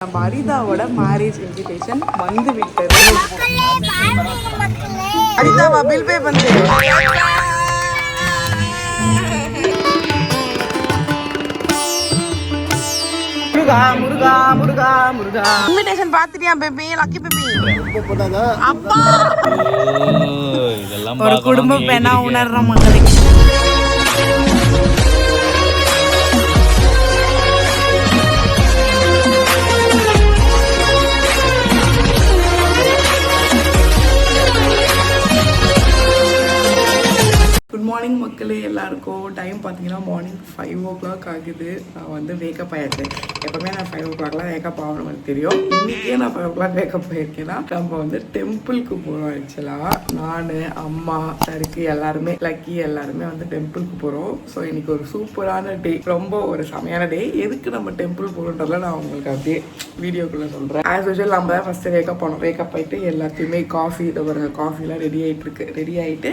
அரிதாவோட marriage invitation வந்து விட்டது. அரிதாவா bill pay பண்ணு. முருகா முருகா முருகா முருகா. இன்விடேஷன் பாத்துட்டியா பேபி? லக்கி பேபி அப்பா ஒரு குடும்ப பெண்ணா உணர்ற மக்களுக்கு மார்னிங் மக்களே எல்லாருக்கும் டைம் பார்த்தீங்கன்னா மார்னிங் 5 o'clock ஆகுது. நான் வந்து வேக்கப் ஆயிடுச்சு. எப்பவுமே நான் 5 o'clockலாம் வேக்கப் ஆகணும் எனக்கு தெரியும். இன்றைக்கே நான் 5 o'clock வேக்கப் ஆயிருக்கேன்னா நம்ம வந்து டெம்பிளுக்கு போகிறோம். ஆக்சுவலாக நான் அம்மா சருக்கு எல்லாருமே லக்கி எல்லாருமே வந்து டெம்பிளுக்கு போகிறோம். ஸோ இன்னைக்கு ஒரு சூப்பரான டே, ரொம்ப ஒரு செமையான டே. எதுக்கு நம்ம டெம்பிள் போகிறோன்றதுல நான் உங்களுக்கு அப்படியே வீடியோக்குள்ளே சொல்கிறேன். ஆஸ் யூஷுவல் நம்ம தான் ஃபஸ்ட்டு வேக்கப் பண்ணோம். வேக்கப் ஆகிட்டு எல்லாத்தையுமே காஃபி இதை பாருங்க, காஃபிலாம் ரெடி ஆகிட்டுருக்கு. ரெடி ஆகிட்டு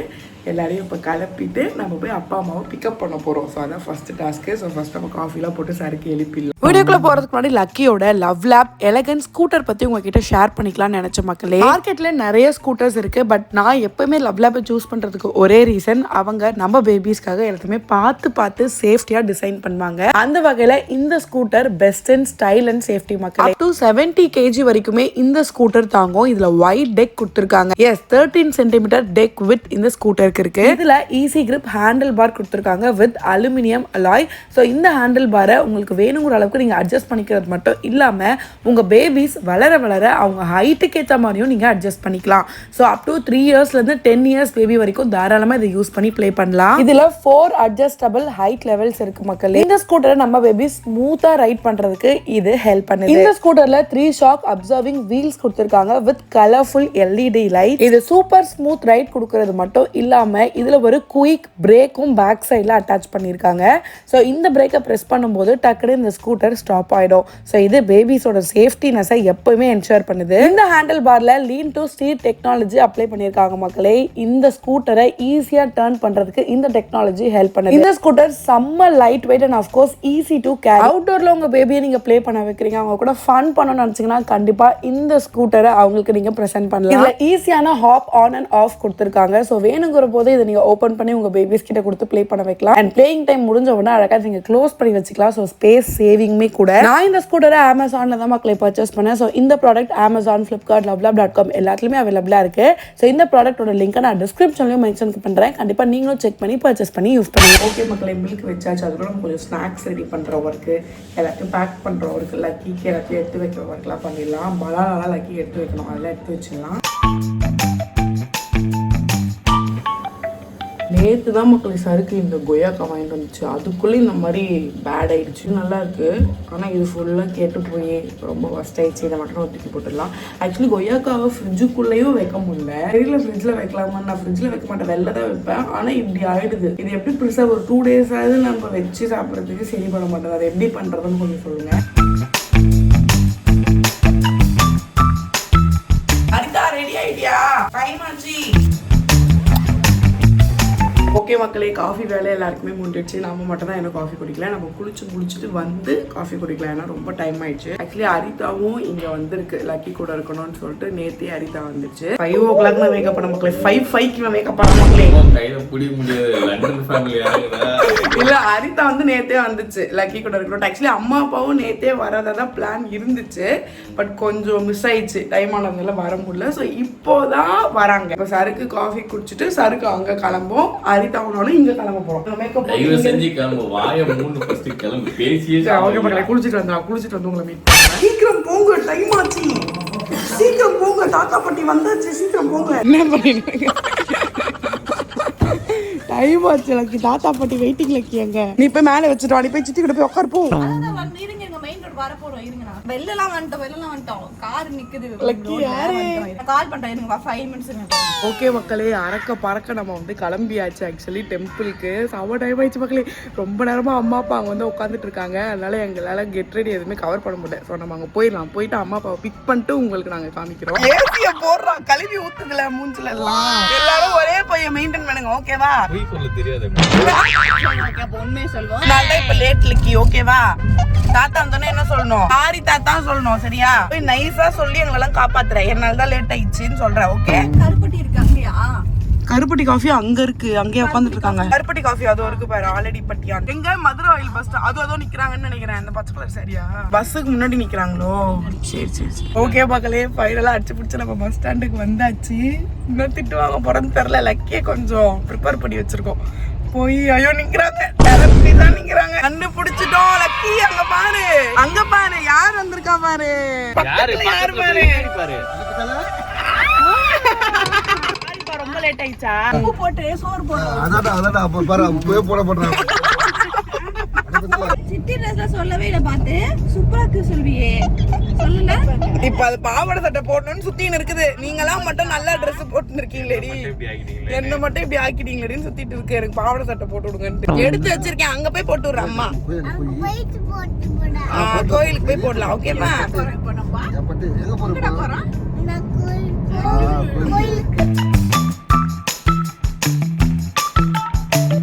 எல்லாரையும் இப்போ கிளப்பிட்டு நம்ம போய் அப்பா அம்மாவை பிக்கப் பண்ண போகிறோம். ஸோ அதான் ஃபர்ஸ்ட் டாஸ்க்கு. ஸோ ஃபர்ஸ்ட் நம்ம காஃபிலாம் போட்டு சருக்கு எழுப்பிடலாம். வீடியோக்குள்ள போகிறதுக்கு முன்னாடி லக்கியோட லவ் லேப் எலகன்ட் ஸ்கூட்டர் பற்றி உங்ககிட்ட ஷேர் பண்ணிக்கலாம்னு நினச்ச மக்களே. மார்க்கெட்டில் நிறைய ஸ்கூட்டர்ஸ் இருக்குது. பட் நான் எப்போவுமே லவ் லேப்பை சூஸ் பண்ணுறதுக்கு ஒரே ரீசன், அவங்க நம்ம பேபிஸ்க்காக எல்லாத்தையுமே பார்த்து சேஃப்டியாக டிசைன் பண்ணுவாங்க. அந்த வகையில் இந்த scooter best in style and safety மக்களே. அப் டு 70 kg வரைக்குமே இந்த ஸ்கூட்டர் தாங்கும். இதில் ஒயிட் டெக் கொடுத்துருக்காங்க. எஸ் 13 cm டெக் வித் இந்த ஸ்கூட்டர் இருக்கு. இதுல ஈஸி கிரிப் ஹேண்டில் பார் கொடுத்துருக்காங்க வித் அலுமினியம் அலாய். ஸோ இந்த ஹேண்டில் பாரை உங்களுக்கு வேணுங்கிற அளவுக்கு நீங்க அட்ஜஸ்ட் பண்ணிக்கிறது மட்டும் இல்லாம உங்க பேபிஸ் வளர வளர அவங்க ஹைட்டுக்கு ஏற்ற மாதிரியும் நீங்க அட்ஜஸ்ட் பண்ணிக்கலாம். ஸோ அப் டு 3 yearsல இருந்து 10 years பேபி வரைக்கும் தாராளமா இதை யூஸ் பண்ணி ப்ளே பண்ணலாம். இதுல 4 அட்ஜஸ்டபிள் ஹைட் லெவல்ஸ் இருக்கு மக்களே. இந்த ஸ்கூட்டரை நம்ம பேபி ஸ்மூத்தா ரைட் பண்றதுக்கு இது ஹெல்ப் பண்ணுது. இந்த ஸ்கூட்டர்ல 3 ஷாக் அப்சர்விங் வீல்ஸ் கொடுத்துருக்காங்க வித் கலர்ஃபுல் LED லைட். இது சூப்பர் ஸ்மூத் ரைட் கொடுக்கறது மட்டும் இல்லாம இதுல ஒரு குயிக் பிரேக்கும் பேக் சைட்ல அட்டாச் பண்ணிருக்காங்க. சோ இந்த பிரேக்கை பிரஸ் பண்ணும்போது டக்குனு இந்த ஸ்கூட்டர் ஸ்டாப் ஆயிடும். சோ இது பேபிஸோட சேஃப்டினஸை எப்பவுமே என்ஷூர் பண்ணுது. இந்த ஹேண்டில் பார்ல lean to steer technology apply பண்ணிருக்காங்க மக்களே. இந்த ஸ்கூட்டரை ஈஸியா டர்ன் பண்றதுக்கு இந்த டெக்னாலஜி ஹெல்ப் பண்ணுது. இந்த ஸ்கூட்டர் செம்ம light weight and of course easy to carry. அவுட்டோர்ல உங்க பேபியை நீங்க ப்ளே பண்ண வைக்கிறீங்க, அவங்க கூட ஃபன் பண்ணணும்னு நினைச்சீங்கன்னா கண்டிப்பா இந்த ஸ்கூட்டரை அவங்களுக்கு நீங்க பிரசன்ட் பண்ணலாம். இதுல ஈஸியான ஹாப் ஆன் அண்ட் ஆஃப் கொடுத்திருக்காங்க. சோ வேணுங்கிற போது இதை நீங்க ஓபன் பண்ணி உங்க பேபிஸ் கிட்ட கொடுத்து ப்ளே பண்ண வைக்கலாம். அண்ட் பிளேயிங் டைம் முடிஞ்ச உடனே அழகா நீங்க க்ளோஸ் பண்ணி வச்சுக்கலாம். ஸோ ஸ்பேஸ் சேவிங்மே கூட. நான் இந்த ஸ்கூட்டரை அமேசான்ல தான் மக்களை பர்ச்சேஸ் பண்ணேன். ஸோ இந்த ப்ராடக்ட் அமேசான், ஃபிளிப்கார்ட், லவ்லாப்.com எல்லாத்துலயுமே அவைலபிளா இருக்கு. ஸோ இந்த ப்ராடக்டோட லிங்க் நான் டிஸ்கிரிப்ஷன்லயும் மென்ஷன் பண்றேன். கண்டிப்பா நீங்களும் செக் பண்ணி பர்ச்சேஸ் பண்ணி யூஸ் பண்ணுங்க. ஓகே மக்களை, மில்க் வச்சாச்சு. அதுக்கப்புறம் நம்ம கொஞ்சம் ஸ்நாக்ஸ் ரெடி பண்ற ஒர்க்கு, எல்லாத்தையும் பேக் பண்ற ஒர்க்கு, லக்கிக்கு எல்லாத்தையும் எடுத்து வைக்கிற ஒர்க்லாம் பண்ணிடலாம். பலாலாம் லக்கி எடுத்து வைக்கணும், அதெல்லாம் எடுத்து வச்சிடலாம். நேற்று தான் மக்கள் சருக்கு இந்த கொய்யாக்கா வாங்கிட்டு வந்துச்சு. அதுக்குள்ளே இந்த மாதிரி பேட் ஆயிடுச்சு. நல்லா இருக்கு, ஆனால் இது ஃபுல்லாக கேட்டு போய் ரொம்ப ஒஸ்ட் ஆயிடுச்சு. இதை மட்டும் ஒதுக்கி போட்டுடலாம். ஆக்சுவலி கொய்யாக்காவை ஃப்ரிட்ஜுக்குள்ளேயும் வைக்க முடியல. தெரியல ஃப்ரிட்ஜில் வைக்கலாமா. நான் ஃப்ரிட்ஜில் வைக்க மாட்டேன், வெளில தான் வைப்பேன். ஆனால் இப்படி ஆயிடுது. இது எப்படி ப்ரிசர்வ் ஒரு 2 days ஆகுது நம்ம வச்சு சாப்பிட்றதுக்கு சரி பண்ண மாட்டேன். அதை எப்படி பண்ணுறதுன்னு கொஞ்சம் சொல்லுங்க. அரிதா ரெடி ஆயிட்டியா? டைம் ஆச்சு. ஓகே மக்களே, காஃபி வேலை எல்லாருக்குமே முடிஞ்சிடுச்சு. நம்ம மட்டும் தான் என்ன காஃபி குடிக்கல. நம்ம குளிச்சுட்டு வந்து காஃபி குடிக்கலாம். ஏன்னா ரொம்ப டைம் ஆயிடுச்சு. ஆக்சுவலி அரிதாவும் இங்க வந்திருக்கு லக்கி கூட இருக்கணும்னு சொல்லிட்டு நேத்தே அரிதா வந்துச்சு. 5 o'clock நான் மேக்கப் பண்ண மக்களே. 5:05 நான் மேக்கப் பண்ண மக்களே. இல்ல அரிதா வந்து நேத்தே வந்துச்சு லக்கி கூட இருக்கணும். ஆக்சுவலி அம்மா அப்பாவும் நேத்தே வரதான் பிளான் இருந்துச்சு. பட் கொஞ்சம் மிஸ் ஆயிடுச்சு, டைம் ஆனதுனால வர முடியல. ஸோ இப்போதான் வராங்க. இப்போ சருக்கு காஃபி குடிச்சிட்டு சருக்கு அங்க கிளம்போம். அரிதாவனாலும் இங்க கிளம்ப போறோம். மேக்கப் செஞ்சு கிளம்பு. வாயை மூணு ஃபர்ஸ்ட் கிளம்பு. பேசியே ஓகே மக்களே, குளிச்சிட்டு வந்து உங்களை மீட் பண்ணுறேன். சீக்கிரம் போங்க, டைம் ஆச்சு. சீக்கிரம் போங்க, தாத்தா பாட்டி வந்தாச்சு. சீக்கிரம் போங்க. என்ன பண்ணிடுங்க, டைம் ஆச்சு. லக்கி தாத்தா பாட்டி வெயிட்டிங். லக்கி எங்க? நீ போய் மேலே வச்சுட்டு நீ போய் சித்தி கிட்ட போய் உட்கார் போ. ஓகே மக்களே, அறக்க பறக்க நம்ம வந்து கிளம்பியாச்சு. ஆக்சுவலி டெம்பிளுக்கு செம டைம் ஆயிடுச்சு மக்களே. ரொம்ப நேரமா அம்மா அப்பா அங்க வந்து உட்காந்துட்டு இருக்காங்க. அதனால எங்களால கெட் ரெடி எதுவுமே கவர் பண்ண முடியல. ஸோ நம்ம அங்க போயிடலாம். போயிட்டு அம்மா அப்பாவை பிக் பண்ணிட்டு உங்களுக்கு நாங்க காமிக்கிறோம். ஏசிய போடுறோம், கழுவி ஊத்துதுல மூஞ்சில எல்லாம். எல்லாரும் ஒரே பையன் மெயின்டைன் பண்ணுங்க, ஓகேவா? தெரியாது உண்மையை சொல்லுவோம். நான் இப்ப லேட் லக்கி, ஓகேவா? தாத்தா வந்தோடனே என்ன தான் சொல்லணும், சாரி தாத்தா சொல்லணும். சரியா? போய் நைஸா சொல்லி எங்களெல்லாம் காப்பாத்துறேன். என்னால தான் லேட் ஆயிடுச்சுன்னு சொல்றேன். ஓகே? கருப்பட்டி இருக்காங்கயா? கருப்பட்டி காஃபி அங்க இருக்கு, அங்கே உட்காந்துட்டு இருக்காங்க. கருப்பட்டி காஃபி அதோ இருக்கு பாரு, ஆல்ரெடி பட்டியா. எங்க மதுரை ஆயில் பஸ் அதோ நிக்கிறாங்கன்னு நினைக்கிறேன். அந்த பச்சை கலர் சரியா பஸ்ஸுக்கு முன்னாடி நிக்கிறாங்களோ? சரி சரி சரி. ஓகே மக்களே, ஃபைனலா அடிச்சு பிடிச்சு நம்ம பஸ் ஸ்டாண்டுக்கு வந்தாச்சு. இன்னும் திட்டு வாங்க போறேன்னு தெரியல. லக்கியே கொஞ்சம் ப்ரிப்பேர் பண்ணி வச்சிருக்கோம். போய் ஐயோ நிக்கிறாங்க, தான் நிக்கிறாங்க. கண்டுபிடிச்சிட்டோம். லக்கி அங்க பாரு, அங்க பாரு யார் வந்திருக்கா பாரு. யாரு பாரு. ரொம்ப லேட் ஆயிச்சா? உப்பு போட்டு சோறு போடு. அதான் அப்ப பாரு போட போடுறாங்க. சிட்டி ட்ரெஸ்ல சொல்லவே இல்ல, பாத்து சூப்பரா இருக்கு சொல்வியே. சொல்லல இப்ப அது பாவாடை சட்டை போடணும்னு சுத்தின்னு இருக்குது. நீங்களாம் மட்டும் நல்லா ட்ரெஸ் போட்டு இருக்கீங்களேடி, என்ன மட்டும் இப்படி ஆக்கிட்டீங்களேடின்னு சுத்திட்டு இருக்கு. எனக்கு பாவாடை சட்டை போட்டு விடுங்க எடுத்து வச்சிருக்கேன். அங்க போய் போட்டு விடுற அம்மா. கோயிலுக்கு போய் போடலாம். ஓகேவா?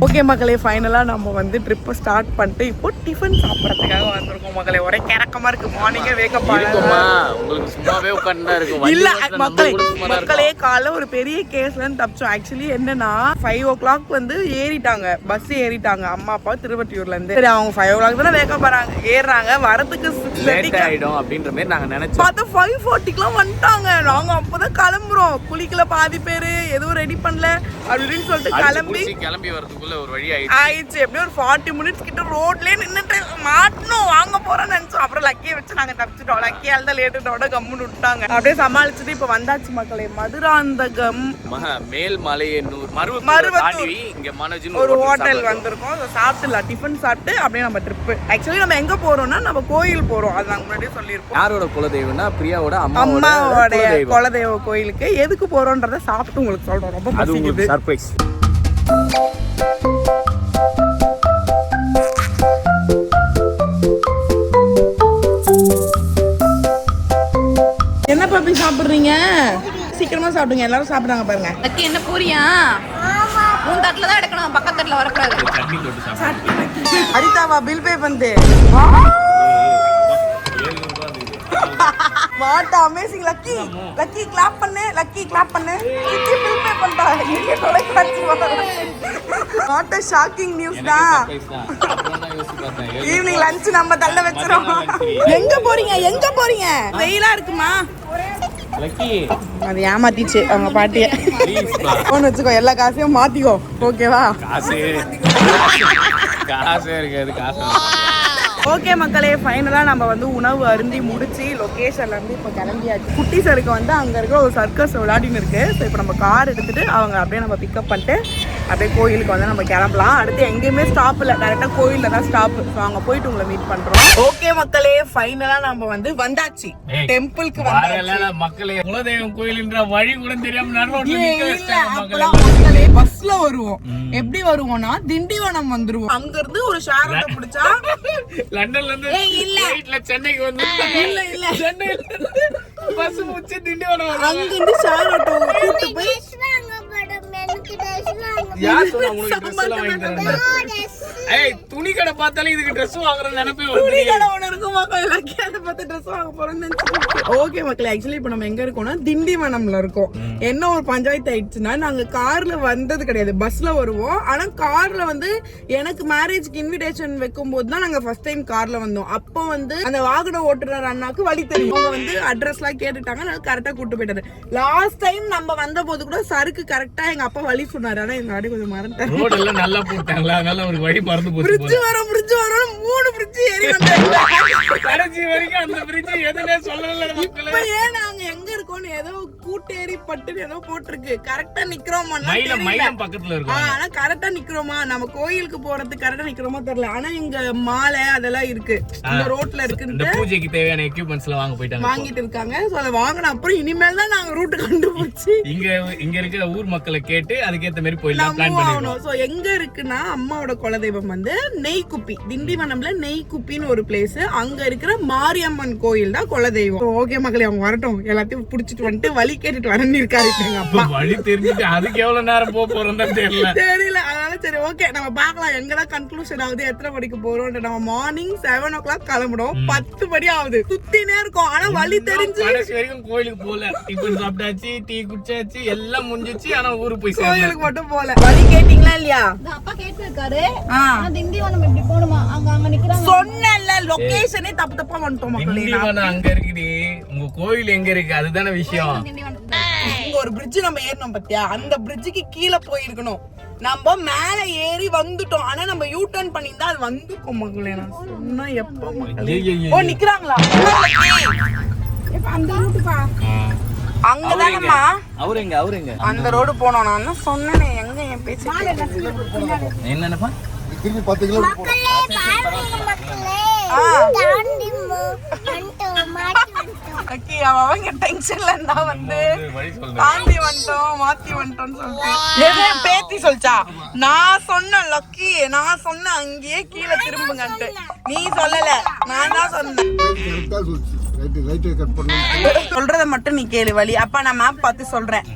ஓகே மக்களே, ஃபைனலாக நம்ம வந்து ட்ரிப்பை ஸ்டார்ட் பண்ணிட்டு இப்போ டிஃபன் சாப்பிட்றதுக்காக வந்திருக்கோம் மக்களே. ஒரே கிறக்கமா இருக்கு. மார்னிங்கே வேக்கப் இல்ல மக்களே, காலைல ஒரு பெரிய கேஸ்ல தப்பிச்சோம். ஆக்சுவலி என்னன்னா 5 o'clock வந்து ஏறிட்டாங்க, பஸ் ஏறிட்டாங்க அம்மா அப்பா திருவட்டியூர்ல இருந்து. சரி, அவங்க 5 o'clock தானே வேக்கப் ஏறாங்க, வரதுக்கு 6:30 ஆயிடும் அப்படின்ற மாதிரி நாங்க நினைச்சோம். பார்த்தா 5:40க்குலாம் வந்துட்டாங்க. நாங்க அப்பதான் கிளம்புறோம். குளிக்கல பாதி பேரு, எதுவும் ரெடி பண்ணல அப்படின்னு சொல்லிட்டு கிளம்பி வரதுக்குள்ள ஒரு வழி ஆயிடுச்சு. எப்படியும் ஒரு 40 minutes கிட்ட ரோட்லயே நின்னுட்டு மாட்டணும் வாங்க போறோம்னு நினைச்சோம். அப்புறம் லக்கியை வச்சு நாங்க தப்பிச்சிட்டோம். லக்கியால தான் லேட்டோட கம்முன்னு விட்டாங்க. அப்படியே சமாளிச்சுட்டு இப்ப வந்தாச்சு மக்களே. மதுராந்தகம் மேல்மலையனூர் ஒரு ஹோட்டல் வந்திருக்கோம். சாப்பிட்டுலாம், டிஃபன் சாப்பிட்டு அப்படியே நம்ம ட்ரிப். ஆக்சுவலி நம்ம எங்க போறோம்னா நம்ம கோயில் போறோம். அது நாங்க முன்னாடியே சொல்லியிருப்போம். யாரோட குலதெய்வம்னா பிரியாவோட அம்மாவோட குலதெய்வ கோயிலுக்கு. எதுக்கு போறோம்ன்றத சாப்பிட்டு உங்களுக்கு சொல்றோம். ரொம்ப பசிக்குது. சர்ப்ரைஸ். என்ன பாப்பி சாப்பிடுறீங்க? சீக்கிரமா சாப்பிடுங்க, எல்லாரும் சாப்பிடுறாங்க பாருங்க. லக்கி என்ன பூரியா? உன் தட்டுல தான் எடுக்கணும், பக்கத்து தட்டுல வரக்கூடாது. அரிதாவா பில் பே பண்ணு. What amazing lucky. Lucky clap பண்ணு, லக்கி கிளாப் பண்ணு. சித்தி பில் பே பண்ணிட்டா. இங்க தொலைக்காட்சி வாட் a ஷாக்கிங் நியூஸ் தான். ஈவினிங் லஞ்ச் நம்ம தள்ள வச்சிரோம். எங்க போறீங்க? எங்க போறீங்க? வெயிலா இருக்குமா? லக்கி அது ஏமாத்திச்சு அவங்க பாட்டிய. போன் வச்சுக்கோ, எல்லா காசையும் மாத்திக்கோ. ஓகேவா? காசே இருக்காது, காசு. ஓகே மக்களே, ஃபைனலாக நம்ம வந்து உணவு அருந்தி முடிச்சு லொக்கேஷன்ல இருந்து இப்போ கிளம்பியாச்சு. குட்டி சருக்கு வந்து அங்கே இருக்கிற ஒரு சர்க்கஸ் விளையாடின்னு இருக்கு. ஸோ இப்போ நம்ம கார் எடுத்துட்டு அவங்க அப்படியே நம்ம பிக்கப் பண்ணிட்டு அப்படியே கோயிலுக்கு வந்து நம்ம கிளம்பலாம். அடுத்து எங்கேயுமே ஸ்டாப் இல்லை, டேரெக்டாக கோயிலில் தான் ஸ்டாப். ஸோ அங்கே போயிட்டு உங்களை மீட் பண்ணுறோம். ஓகே மக்களே, ஃபைனலாக நம்ம வந்து வந்தாச்சு டெம்பிளுக்கு. மக்களே, குலதெய்வம் கோயில்ன்ற வழி கூட தெரியாம மக்களே பஸ்ல வருவோம். எப்படி வருவோம்னா திண்டிவனம் வந்துருவோம். அங்க இருந்து ஒரு ஷேர் ஆட்டோ பிடிச்சா லண்டன்ல இருந்து ஃளைட்ல சென்னைக்கு வந்து இல்ல சென்னையில பஸ் முச்சி திண்டிவனம் அங்க இருந்து ஷேர் ஆட்டோ கூட்டி போய் யார் சொன்னா உங்களுக்கு Dress எல்லாம் வாங்கி தரேன்னு? ஏய், துணி கடை பார்த்தாலே இதுக்கு Dress வாங்குற நினைப்பே வருது. துணி கடை ஒன்னு இருக்கும் மக்களே, லக்கியால பார்த்து Dress வாங்க போறேன்னு நினைச்சிட்டு. ஓகே மக்களே, एक्चुअली இப்போ நம்ம எங்க இருக்கோம்னா திண்டிவனம்ல இருக்கோம். என்ன ஒரு பஞ்சாயத்து ஆயிடுச்சுன்னா, நாங்க கார்ல வந்தது கிடையாது, பஸ்ல வருவோம். ஆனா கார்ல வந்து எனக்கு மேரேஜ்க்கு இன்விடேஷன் வைக்கும்போது தான் நாங்க ஃபர்ஸ்ட் டைம் கார்ல வந்தோம். அப்போ வந்து அந்த வாகன ஓட்டுநர் அண்ணாக்கு வழி தெரியும். அவங்க வந்து அட்ரஸ்லாம் கேட்டுட்டாங்க, நான் கரெக்டா கூட்டு போயிட்டாரு. லாஸ்ட் டைம் நம்ம வந்த போது கூட சருக்கு கரெக்டா எங்க அப்பா வழி சொன்னாரு. ஆனா எங்க அடி கொஞ்சம் மறந்துட்டாரு. ரோட் எல்லாம் நல்லா போட்டாங்களா, அதனால ஒரு வழி மறந்து போச்சு. பிரிட்ஜ் வரும் 3 பிரிட்ஜ் ஏறி வந்தாங்க. கடைசி வரைக்கும் அந்த பிரிட்ஜ் எதுனே சொல்லல மக்களே. இப்ப ஏன் நாங்க எங்க இருக்கோம்னு ஏதோ கூட்டேரி பட்டுன்னு ஏதோ போட்டுருக்கு. கரெக்டா நிக்கிறோமா? மயிலம் பக்கத்துல இருக்கு. ஆனா கரெக்டா நிக்கிறோமா? நம்ம கோயிலுக்கு போறதுக்கு கரெக்டா நிக்கிறோமா தெரியல. ஆனா இங்க மாலை அதெல்லாம் இருக்கு, இந்த ரோட்ல இருக்கு. இந்த பூஜைக்கு தேவையான எக்யூப்மெண்ட்ஸ் எல்லாம் வாங்கிட்டு இருக்காங்க. சோ அத வாங்குன அப்புறம் இனிமேல் தான் நாங்க ரூட் கண்டுபிடிச்சு இங்க இருக்கிற ஊர் மக்களை கேட்டு அதுக்கேத்த மாதிரி போயிடலாம் பிளான் பண்ணிருக்கோம். சோ எங்க இருக்குன்னா அம்மாவோட குலதெய்வம் வந்து நெய்க்குப்பி, திண்டிவனம்ல நெய்க்குப்பின்னு ஒரு பிளேஸ். அங்க இருக்கிற மாரியம்மன் கோயில் தான் குலதெய்வம். ஓகே மக்களே, அவங்க வரட்டும், எல்லாத்தையும் புடிச்சிட்டு வந்துட்டு வழி கேட்டுட்டு வரேன்னு இருக்காரு எங்க அப்பா. வழி தெரிஞ்சுட்டு அதுக்கு எவ்வளவு நேரம் போறோம் தெரியல. அதனால சரி ஓகே நம்ம பாக்கலாம் எங்கடா கன்க்ளூஷன் ஆகுது, எத்தனை மணிக்கு போறோம். நம்ம மார்னிங் 7 o'clock கிளம்புறோம், 10 மணி ஆகுது. சுத்தினே இருக்கும், ஆனா வழி தெரிஞ்சு வரைக்கும் கோயிலுக்கு போல. டிஃபன் சாப்பிட்டாச்சு, டீ குடிச்சாச்சு, எல்லாம் முடிஞ்சிச்சு. ஆனா ஊருக்கு போய் கோயிலுக்கு மட்டும் போல. வழி கேட்டீங்களா இல்லையா? அப்பா கேட்டிருக்காரு. திண்டிவனம் இப்படி போணுமா, அங்க அங்க நிக்கிறாங்க. சொன்னல லொகேஷனே தப்பு தப்பா வந்துட்டோம் மக்களே. திண்டிவனம் அங்க இருக்குடி, உங்க கோயில் எங்க இருக்கு அதுதானே விஷயம். இங்க ஒரு பிரிட்ஜ் நம்ம ஏறணும் பத்தியா, அந்த பிரிட்ஜுக்கு கீழே போயிருக்கணும். நம்ம மேல ஏறி வந்துட்டோம், ஆனா நம்ம யூ டர்ன் பண்ணிருந்தா அது வந்துக்கும் மக்களே. நான் சொன்னா எப்ப மக்களே ஓ நிக்கிறாங்களா அந்த ரூட்டுப்பா, அங்கதானம்மா அவருங்க அந்த ரோடு போனோம். நான் தான் சொன்னேனே எங்க என் பேச்சு என்னப்பா திருப்பி 10 கிலோமீட்டர் அவங்க டென்ஷன்ல இருந்தா வந்து தாண்டி வந்துட்டோம் மாத்தி வந்துட்டோம்னு சொல்லிட்டு பேத்தி சொல்லிச்சா. நான் சொன்னேன் லக்கி, நான் சொன்னேன் அங்கேயே கீழே திரும்புங்கன்ட்டு. நீ சொல்லல, நான் தான் சொன்னேன். சொல்றத மட்டும் நீ கேளு வழி. அப்ப நான் மேப் பார்த்து சொல்றேன்,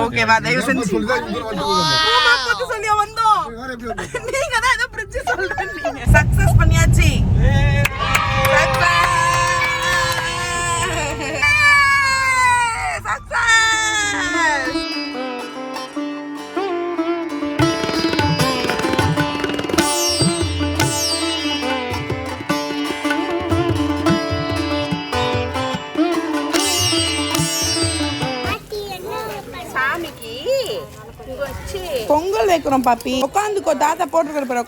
ஓகேவா? தயவு செஞ்சு சொல்லியா வந்தோம். நீங்க தான் ஏதோ பிரிட்ஜ் சொல்றீங்க. சக்சஸ் பண்ணியாச்சு. பொங்கல் வைக்கிறோம் பாப்பி. உட்காந்துக்கோ, தாத்தா போட்டுருக்கிற பேர்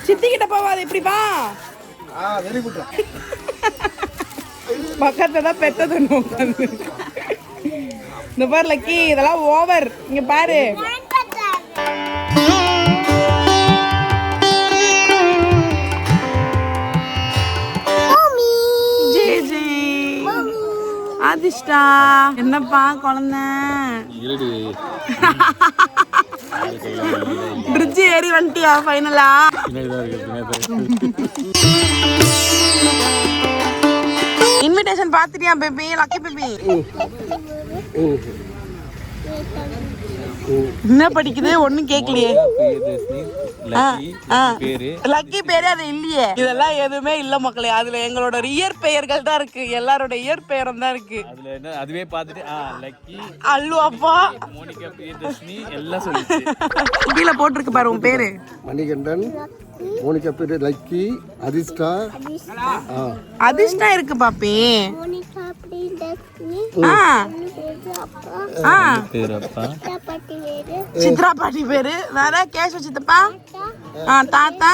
சித்தி கிட்ட போவாது இப்படிப்பா. பக்கத்துல தான் பெத்தது உட்காந்து. இந்த பாரு லக்கி, இதெல்லாம் ஓவர். இங்க பாரு அதிஷ்டா. என்னப்பா குழந்தை பிரிட்ஜ் ஏறி வந்துட்டியா ஃபைனலா? இன்விடேஷன் பாத்துட்டியா பேபி? லக்கி பேபி என்ன படிக்குது ஒண்ணும் கேக்கலையே. லக்கி பேரு அது இல்லையே. இதெல்லாம் எதுவுமே இல்ல மக்களே. அதுல எங்களோட இயற் பெயர்கள் தான் இருக்கு, எல்லாரோட இயற் பெயரும் தான் இருக்கு. அதுவே பாத்துட்டு லக்கி அல்லு அப்பா மோனிகா பிரியதர்ஷினி எல்லாம் சொல்லிச்சு. கீழே போட்டிருக்கு பாரு உன் பேரு. மணிகண்டன், மோனிகா பேரு லக்கி, அதிஷ்டா. அதிஷ்டா இருக்கு பாப்பி. சித்ரா பாட்டி பேரு வேற. கேசவ சித்தப்பா, தாத்தா.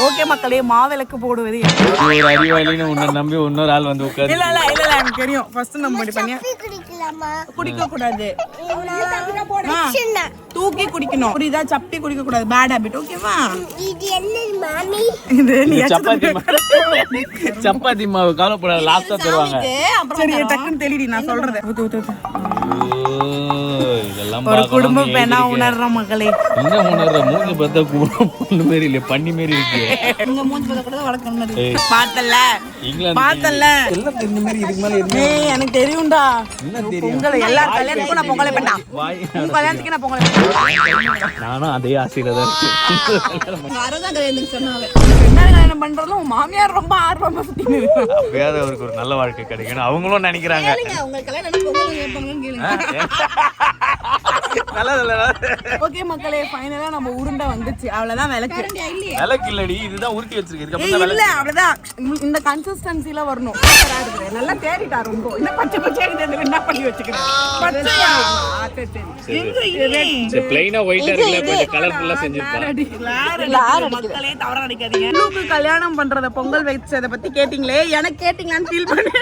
ஓகே மக்களே, மாவிளக்கு போடுவது அறிவாளின்னு உன்னை நம்பி இன்னொரு ஆள் வந்து உட்காரு. இல்ல எனக்கு தெரியும். ஃபர்ஸ்ட் நம்ம பண்ணி குடிக்க கூடாது, தூக்கி குடிக்கணும். புரியுதா? சப்பி குடிக்க கூடாது, பேட் ஹாபிட். ஓகேவா? சப்பாத்தி மாவு கவலைப்படாத, லாஸ்டா தருவாங்க. சரி டக்குன்னு தெளிடி நான் சொல்றது. இதெல்லாம் ஒரு குடும்ப பெண்ணா உணர்ற மக்களே. என்ன உணர்ற? மூஞ்சி பார்த்தா பொண்ணு மாதிரி இல்ல, பண்ணி மாதிரி இருக்கு. உங்க மூஞ்சி பார்த்தா கூட வழக்கம் மாதிரி. பார்த்தல எல்லாம் தெரிஞ்ச மாதிரி இதுக்கு மேல என்ன? எனக்கு தெரியும்டா. என்ன தெரியும்? உங்க எல்லா கல்யாணத்துக்கும் நான் பொங்கலை பண்ணா. உங்க கல்யாணத்துக்கு நான் பொங்கலை பண்ணா. நானும் அதே ஆசையில தான் இருக்கேன். யாரதான் கல்யாணத்துக்கு சொன்னாங்க. என்ன கல்யாணம் பண்றதும் உன் மாமியார் ரொம்ப ஆர்வமா சுத்திட்டு இருக்காங்க. அப்பயாவது அவருக்கு ஒரு நல்ல வாழ்க்கை கிடைக்கணும் அவங்களும் நினைக்கிறாங்க. உங்க கல்யாணம் பொங்கல் கேட்பாங்கன்னு கேளுங்க. ஓகே மக்களே, ஃபைனலா நம்ம உருண்டை வந்துச்சு. அவ்வளவுதான். விளக்கு இல்லடி, இதுதான் உருட்டி வச்சிருக்கு. இல்ல அவ்வளவுதான். இந்த கன்சிஸ்டன்சில வரணும். நல்லா தேடிட்டா ரொம்ப. இந்த பச்சை என்ன பண்ணி வச்சுக்கிறேன். பச்சையா சரி ப்ளைனா ஒயிட்டா இருக்குல, கொஞ்சம் கலர்ஃபுல்லா செஞ்சிருப்பாங்க. மக்களே தவறா நினைக்காதீங்க. உங்களுக்கு கல்யாணம் பண்றத பொங்கல் வச்சத பத்தி கேட்டிங்களே, எனக்கு கேட்டிங்களான்னு ஃபீல் பண்ணேன்.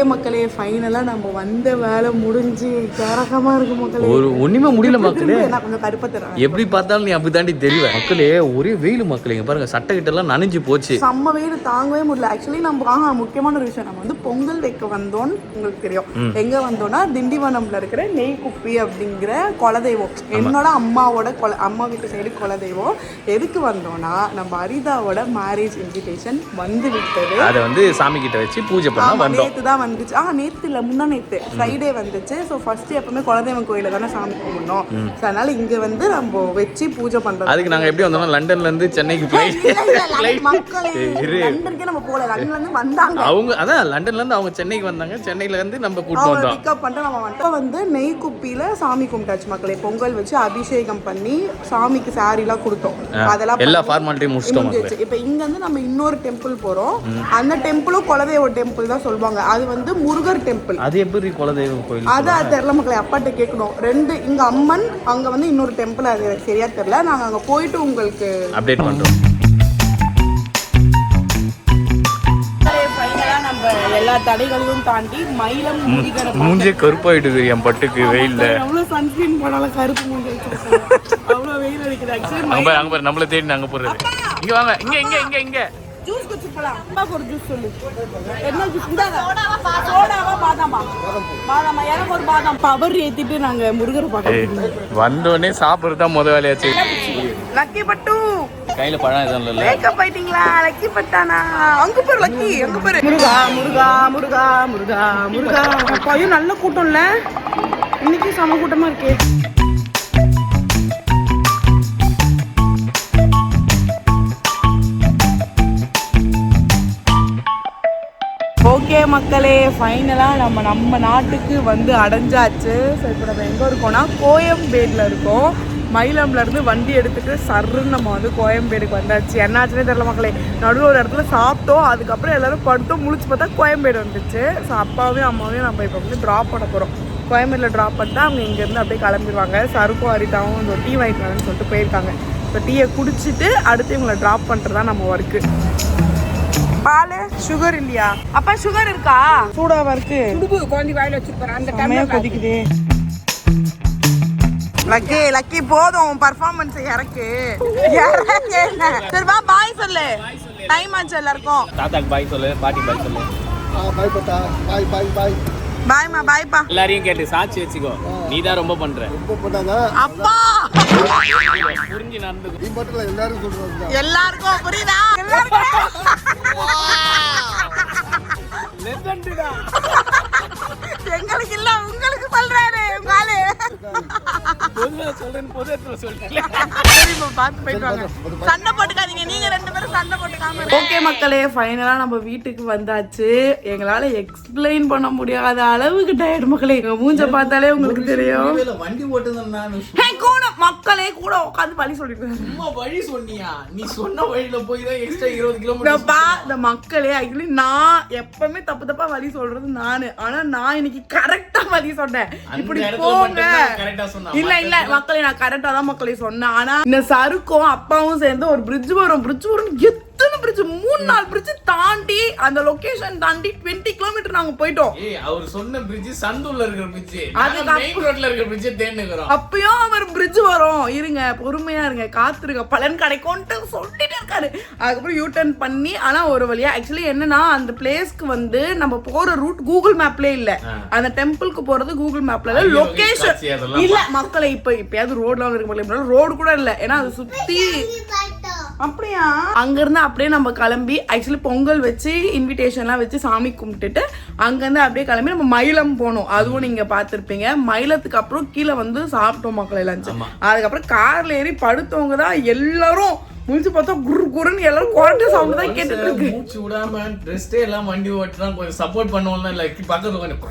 ஓகே மக்களே, ஃபைனலாக நம்ம வந்த வேலை முடிஞ்சு கரகமாக இருக்கு மக்களே. ஒரு ஒண்ணுமே முடியல மக்களே. நான் கொஞ்சம் கருப்பை தரேன். எப்படி பார்த்தாலும் நீ அப்படி தாண்டி தெரியும் மக்களே. ஒரே வெயில் மக்களே. இங்க பாருங்க, சட்டை கிட்ட எல்லாம் நனைஞ்சு போச்சு. செம்ம வெயில் தாங்கவே முடியல. ஆக்சுவலி நம்ம முக்கியமான ஒரு விஷயம், நம்ம வந்து பொங்கல் வைக்க வந்தோம்னு உங்களுக்கு தெரியும். எங்க வந்தோம்னா திண்டிவனம்ல இருக்கிற நெய்க்குப்பி அப்படிங்கிற குலதெய்வம், என்னோட அம்மாவோட அம்மா வீட்டு சைடு குலதெய்வம். எதுக்கு வந்தோம்னா நம்ம அரிதாவோட மேரேஜ் இன்விடேஷன் வந்து விட்டது. அதை வந்து சாமி கிட்ட வச்சு பூஜை பண்ண வந்தோம். நேத்து தான் வந்துச்சு. நேத்து இல்ல, முன்னா நேத்து ஃப்ரைடே வந்துச்சு. ஸோ ஃபர்ஸ்ட் எப்பவுமே குலதெய்வம் கோயில தானே சாமி கும்பிடணும். ஸோ அதனால இங்க வந்து நம்ம வச்சு பூஜை பண்றோம். அதுக்கு நாங்க எப்படி வந்தோம்னா லண்டன்ல இருந்து சென்னைக்கு லண்டனுக்கே நம்ம போல, லண்டன்ல இருந்து வந்தாங்க அவங்க. அதான் லண்டன்ல இருந்து அவங்க சென்னைக்கு வந்தாங்க. சென்னையில இருந்து நம்ம கூட்டு வந்தோம். பிக்கப் பண்ணிட்டு நம்ம வந்துட்டோம். வந்து நெய்க்குப்பியில சாமி கும்பிட்டாச்சு மக்களே. பொங்கல் வச்சு அபிஷேகம் பண்ணி சாமிக்கு சாரி எல்லாம் கொடுத்தோம். அதெல்லாம் எல்லா ஃபார்மாலிட்டியும் முடிச்சிட்டோம். இப்போ இங்க வந்து நம்ம இன்னொரு டெம்பிள் போறோம். அந்த டெம்பிளும் குலதெய்வ டெம்பிள் தான் சொல்லுவாங்க. அது வந்து முருகர் டெம்பிள். அது எப்படி குலதெய்வ கோயில்? அது தெரியல மக்களே, அப்பாட்ட கேட்கணும். ரெண்டு இங்க அம்மன், அங்க வந்து இன்னொரு டெம்பிள். அது எனக்கு சரியா தெரியல. நாங்க அங்க போயிட்டு உங்களுக்கு அப்டேட் பண்றோம். எல்லா தடைகளையும் தாண்டி மயிலம் மூஞ்சே கருப்பாயிட்டு என் பட்டுக்கு வெயில்ல. அவ்வளவு சன்ஸ்கிரீன் போனாலும் கருப்பு மூஞ்சி அவ்வளவு வெயில் அடிக்குது. ஆக்சுவலி அங்க பாரு, நம்மள தேடி நாங்க போறது. இங்க வாங்க, இங்க இங்க இங்க இங்க ஜூஸ் குடிச்சு போலாம். அப்பாக்கு ஒரு ஜூஸ் சொல்லு. என்ன ஜூஸ்? சோடாவா பாதாமா? பாதாமா. எனக்கு ஒரு பாதாம். பவர் ஏத்திட்டு நாங்க முருகரை பார்க்க வந்தோடனே சாப்பிடுறதா முத வேலையாச்சு. லக்கி பட்டு கையில பழம் எதுவும் இல்ல. மேக்கப் ஆயிட்டீங்களா? லக்கி பட்டானா? அங்க பாரு லக்கி, அங்க பாரு. முருகா முருகா முருகா முருகா முருகா. பையன் நல்ல கூட்டம் இல்ல இன்னைக்கு? சம கூட்டமா இருக்கே. ஓகே மக்களே, ஃபைனலாக நம்ம நாட்டுக்கு வந்து அடைஞ்சாச்சு. ஸோ இப்போ நம்ம எங்கே இருக்கோம்னா கோயம்பேடில் இருக்கோம். மயிலம்லேருந்து வண்டி எடுத்துகிட்டு சர்ன்னு நம்ம வந்து கோயம்பேடுக்கு வந்தாச்சு. என்னாச்சுன்னே தெரியல மக்களே. நடுவில் ஒரு இடத்துல சாப்பிட்டோம். அதுக்கப்புறம் எல்லோரும் படுத்தோம். முழிச்சு பார்த்தா கோயம்பேடு வந்துச்சு. ஸோ அப்பாவையும் அம்மாவையும் நம்ம இப்போ வந்து ட்ராப் பண்ண போகிறோம். கோயம்பேடில் ட்ராப் பண்ணிட்டு அவங்க இங்கேருந்து அப்படியே கிளம்பிடுவாங்க. சருக்கும் அரிதாவும் இந்த டீ வாங்கிட்டு வரேன்னு சொல்லிட்டு போயிருக்காங்க. இப்போ டீயை குடிச்சிட்டு அடுத்து இவங்களை ட்ராப் பண்ணுறது தான் நம்ம ஒர்க்கு. பால் சுகர் இல்லையா? அப்பா சுகர் இருக்கா? சூடாவா இருக்கு? குழந்தை வாயில வச்சிருப்பாரு. அந்த டைம்ல கொதிக்குது. லக்கி லக்கி போதும், பர்ஃபார்மன்ஸ் இறக்கு. சரி வா, பாய் சொல்லு. டைம் ஆச்சு எல்லாருக்கும். தாத்தாக்கு பாய் சொல்லு, பாட்டி பாய் சொல்லு. பாய் பட்டா. பாய் பாய் பாய். பாய்மா, பாய்ப்பா. எல்லாரையும் கேட்டு சாட்சி வச்சுக்கோ. நீ தான் ரொம்ப பண்ற. ரொம்ப பண்ணாங்க அப்பா. புரிஞ்சு நடந்து. நீ மட்டும் இல்ல, எல்லாரும் சொல்றாங்க. எல்லாருக்கும் புரியுதா? எல்லாருக்கும் லெஜெண்ட்டா. எங்களுக்கு இல்ல, உங்களுக்கு சொல்றாரு உங்காலே. பொதுவா சொல்றேன், பொதுவா சொல்றேன். சரிப்பா, பார்த்து போயிட்டு வாங்க. சண்டை போட்டுக்காதீங்க, நீங்க ரெண்டு பேரும் சண்டை போட்டுக்காம. ஓகே மக்களே, ஃபைனலா நம்ம வீட்டுக்கு வந்தாச்சு. எங்களால எக்ஸ்பிளைன் பண்ண முடியாத அளவுக்கு டயர்ட் மக்களே. எங்க மூஞ்ச பார்த்தாலே உங்களுக்கு தெரியும். வண்டி ஓட்டுதான் நான் கூட மக்களே கூட உட்காந்து பழி சொல்லிட்டு சும்மா வழி சொன்னியா? நீ சொன்ன வழியில போய் தான் எக்ஸ்ட்ரா 20 கிலோமீட்டர். இந்த மக்களே ஆக்சுவலி நான் எப்பவுமே தப்பா வழி சொல்றது நானு. ஆனா நான் இன்னைக்கு கரெக்டா வழி சொன்னேன். இப்படி போங்க. இல்ல இல்ல மக்களே, நான் கரெக்டா தான் மக்களே சொன்னேன். ஆனா இந்த சருக்கும் அப்பாவும் சேர்ந்து ஒரு பிரிட்ஜ் வரும் எத்தனை பிரிட்ஜ், 3-4 பிரிட்ஜ் தாண்டி அந்த லொகேஷன் தாண்டி 20 கிலோமீட்டர் நாங்க போயிட்டோம். அவர் சொன்ன பிரிட்ஜ் சந்தூர்ல இருக்கிற பிரிட்ஜ், அது மெயின் ரோட்ல இருக்கிற பிரிட்ஜ் தேடிக்கிறோம். அப்பயும் அவர் பிரிட்ஜ் வரும், இருங்க பொறுமையா இருங்க, காத்துருங்க, பலன் கிடைக்கும்ட்டு சொல்லிட்டே இருக்காரு. அதுக்கப்புறம் யூ டர்ன் பண்ணி, ஆனா ஒரு வழியா ஆக்சுவலி என்னன்னா அந்த பிளேஸ்க்கு வந்து நம்ம போற ரூட் கூகுள் மேப்ல இல்ல. அந்த டெம்பிளுக்கு போறது கூகுள் மேப்ல இல்ல, லொகேஷன் இல்ல மக்களை. இப்பயாவது ரோட்ல இருக்க ரோடு கூட இல்ல, ஏன்னா அது சுத்தி. அப்படியா? அங்க இருந்து அப்படியே நம்ம கிளம்பி ஆக்சுவலி பொங்கல் வச்சு இன்விடேஷன்லாம் வச்சு சாமி கும்பிட்டுட்டு அங்கேருந்து அப்படியே கிளம்பி நம்ம மயிலம் போனோம். அதுவும் நீங்க பார்த்துருப்பீங்க. மயிலத்துக்கு அப்புறம் கீழே வந்து சாப்பிட்டோம் மக்களை லஞ்ச். அதுக்கப்புறம் கார்ல ஏறி படுத்தவங்க தான் எல்லாரும் முடிச்சு பார்த்தா குரு குருன்னு எல்லாரும் குவாரண்டைன் சவுண்ட் தான் கேட்டுட்டு இருக்கு. மூச்சு விடாம ரெஸ்டே எல்லாம் வண்டி ஓட்டுறான். கொஞ்சம் சப்போர்ட் பண்ணுவோம்ல, லைக் பக்கத்துல கொஞ்சம்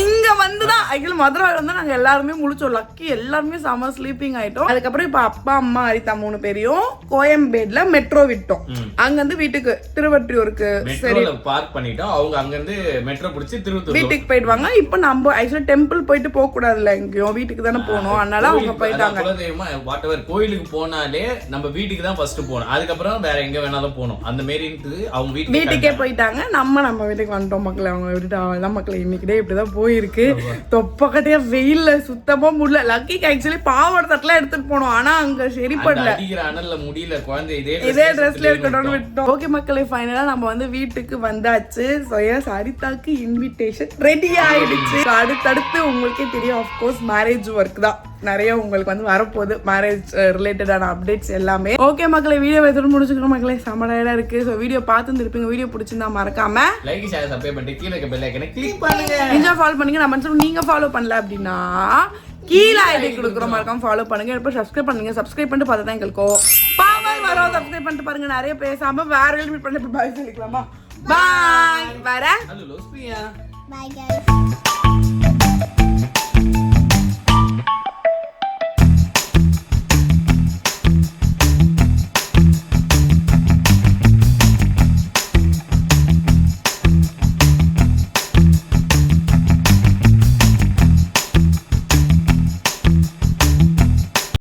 இங்க வந்துதான் ஆக்சுவலி மதுரை வந்து நாங்க எல்லாருமே முழிச்சோம். லக்கி எல்லாருமே செம ஸ்லீப்பிங் ஆயிட்டோம். அதுக்கப்புறம் இப்ப அப்பா அம்மா அரிதா 3 பேரையும் கோயம்பேடுல மெட்ரோ விட்டோம். அங்க இருந்து வீட்டுக்கு திருவற்றியூருக்கு சரி பார்க் பண்ணிட்டோம். அவங்க அங்க இருந்து மெட்ரோ பிடிச்சி திருவத்தூர் வீட்டுக்கு போயிடுவாங்க. இப்ப நம்ம ஆக்சுவலி டெம்பிள் போயிட்டு போக கூடாதுல்ல, எங்கேயும் வீட்டுக்கு தானே போகணும். அதனால அவங்க போயிட்டாங்க. குலதெய்வமா வாட் எவர் கோயிலுக்கு போனாலே நம்ம வீட்டுக்கு தான் ஃபர்ஸ்ட் போகணும். அதுக்கப்புறம் வேற எங்க வேணாலும் போகணும். அந்த மாரி அவங்க வீட்டுக்கே போயிட்டாங்க. நம்ம வீட்டுக்கு வந்துட்டோம் மக்களே. அவங்க விட்டுட்டு அவ்வளவுதான் மக்களே. இன்னைக்கு டே இப்படிதான் போயிருக்கு. தொப்பக்கட்டையா வெயில்ல சுத்தமா முடியல. லக்கிக்கு ஆக்சுவலி பாவாடை தட்டெல்லாம் எடுத்துட்டு போனோம். ஆனா அங்க சரிப்படல. அனல்ல முடியல. குழந்தை இதே ட்ரெஸ்ல இருக்கணும்னு விட்டோம். ஓகே மக்களே, ஃபைனலா நம்ம வந்து வீட்டுக்கு வந்தாச்சு. சரிதாக்கு இன்விடேஷன் ரெடி ஆயிடுச்சு. அடுத்தடுத்து உங்களுக்கே தெரியும், ஆஃப்கோர்ஸ் மேரேஜ் ஒர்க் தான் நிறைய உங்களுக்கு வந்து வரப்போகுது. மேரேஜ் ரிலேட்டடான அப்டேட்ஸ் எல்லாமே. ஓகே மக்களே, வீடியோ எதுவும் முடிச்சுக்கிறோம் மக்களே. செம்மடையா இருக்கு. ஸோ வீடியோ பார்த்துருப்பீங்க. வீடியோ பிடிச்சிருந்தா மறக்காம லைக் ஷேர் சப்ஸ்கிரைப் பண்ணிட்டு கீழே இருக்க பெல் ஐகானை கிளிக் பண்ணுங்க. இன்ஸ்டா ஃபாலோ பண்ணுங்க. நம்ம நீங்க ஃபாலோ பண்ணல அப்படின்னா கீழே ஐடி கொடுக்குறோம், மறக்காம ஃபாலோ பண்ணுங்க. இப்போ சப்ஸ்கிரைப் பண்ணுங்க. சப்ஸ்கிரைப் பண்ணிட்டு பார்த்தா தான் எங்களுக்கு பவர் வரும். சப்ஸ்கிரைப் பண்ணிட்டு பாருங்க. நிறைய பேசாம வேற மீட் பண்ணி பாய் சொல்லிக்கலாமா? பாய். வர ஹலோ பிரியா. Bye guys.